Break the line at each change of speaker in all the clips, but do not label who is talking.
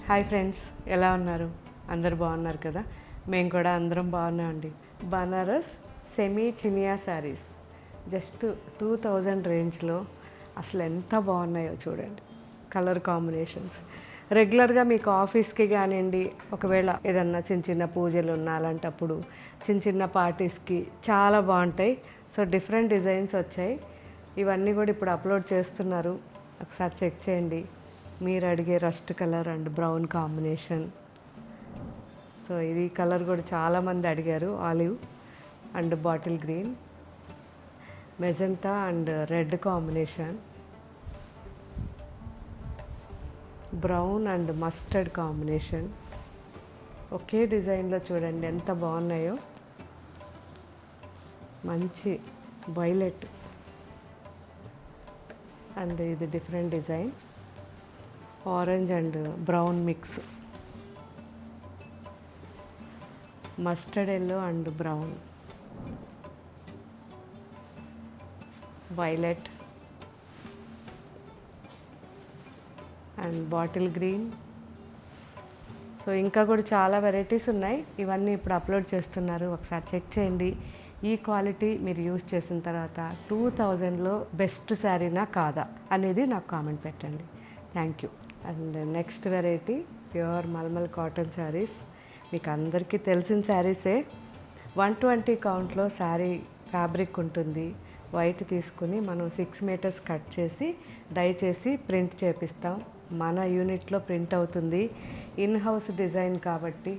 Hi friends, ఎలా ఉన్నారు? అందరు బాగున్నారు కదా? మేము కూడా అందరం బాగున్నామండి. బనారస్ సెమీ చినియా శారీస్ జస్ట్ 2000 రేంజ్లో అసలు ఎంత బాగున్నాయో చూడండి. కలర్ కాంబినేషన్స్ రెగ్యులర్గా మీకు ఆఫీస్కి కానివ్వండి, ఒకవేళ ఏదన్నా చిన్న చిన్న పూజలు ఉన్నా అలాంటప్పుడు చిన్న చిన్న పార్టీస్కి చాలా బాగుంటాయి. సో డిఫరెంట్ డిజైన్స్ వచ్చాయి. ఇవన్నీ కూడా ఇప్పుడు అప్లోడ్ చేస్తున్నారు, ఒకసారి చెక్ చేయండి. మీరు అడిగే rust colour and brown combination. So ఇది కలర్ కూడా చాలామంది అడిగారు. Olive and bottle green, magenta and red combination, brown and mustard combination. ఒకే డిజైన్లో చూడండి ఎంత బాగున్నాయో. మంచి వైలెట్ అండ్ ఇది different design, orange and brown mix, mustard yellow and brown, violet and bottle green. So ఇంకా కూడా చాలా వెరైటీస్ ఉన్నాయి. ఇవన్నీ ఇప్పుడు అప్లోడ్ చేస్తున్నారు, ఒకసారి చెక్ చేయండి. ఈ క్వాలిటీ మీరు యూజ్ చేసిన తర్వాత 2000లో బెస్ట్ శారీనా కాదా అనేది నాకు కామెంట్ పెట్టండి. Thank you. And next variety pure మల్మల్ కాటన్ శారీస్. మీకు అందరికీ తెలిసిన శారీసే. 120 కౌంట్లో శారీ ఫ్యాబ్రిక్ ఉంటుంది. వైట్ తీసుకుని మనం 6 మీటర్స్ కట్ చేసి డై చేసి ప్రింట్ చేపిస్తాం. మన యూనిట్లో ప్రింట్ అవుతుంది. ఇన్ హౌస్ డిజైన్ కాబట్టి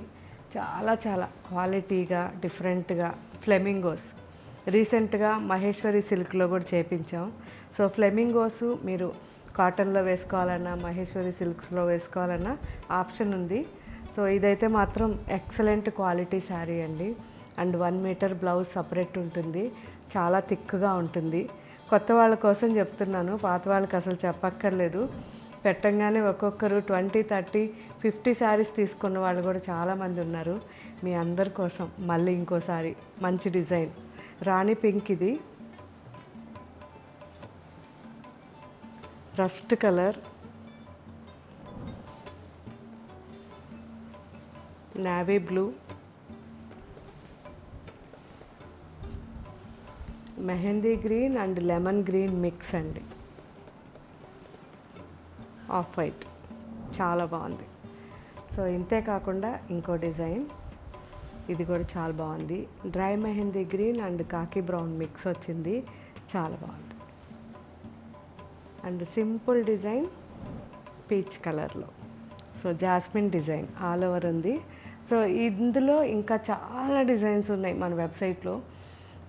చాలా చాలా క్వాలిటీగా డిఫరెంట్గా. ఫ్లెమింగోస్ రీసెంట్గా మహేశ్వరి సిల్క్లో కూడా చేపించాం. సో ఫ్లెమింగోస్ మీరు కాటన్లో వేసుకోవాలన్నా మహేశ్వరి సిల్క్స్లో వేసుకోవాలన్నా ఆప్షన్ ఉంది. సో ఇదైతే మాత్రం ఎక్సలెంట్ క్వాలిటీ శారీ అండి. అండ్ 1 మీటర్ బ్లౌజ్ సపరేట్ ఉంటుంది, చాలా థిక్గా ఉంటుంది. కొత్త వాళ్ళ కోసం చెప్తున్నాను, పాత వాళ్ళకి అసలు చెప్పక్కర్లేదు. పెట్టంగానే ఒక్కొక్కరు 20, 30, 50 శారీస్ తీసుకున్న వాళ్ళు కూడా చాలామంది ఉన్నారు. మీ అందరి కోసం మళ్ళీ ఇంకోసారి మంచి డిజైన్ రాణి పింక్, ఇది rust colour, navy blue, mehndi green and lemon green mix అండి, ఆఫ్ వైట్. చాలా బాగుంది. సో ఇంతే కాకుండా ఇంకో డిజైన్, ఇది కూడా చాలా బాగుంది. డ్రై మెహందీ గ్రీన్ అండ్ కాకి బ్రౌన్ మిక్స్ వచ్చింది, చాలా బాగుంది. అండ్ సింపుల్ డిజైన్ పీచ్ కలర్లో. So jasmine design all over ఉంది. సో ఇందులో ఇంకా చాలా డిజైన్స్ ఉన్నాయి మన వెబ్సైట్లో.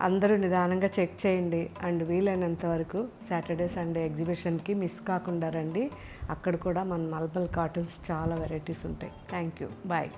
అందరూ నిదానంగా చెక్ చేయండి. అండ్ వీలైనంత వరకు సాటర్డే సండే ఎగ్జిబిషన్కి మిస్ కాకుండా రండి. అక్కడ కూడా మన మల్మల్ కాటన్స్ చాలా వెరైటీస్ ఉంటాయి. Thank you. బాయ్.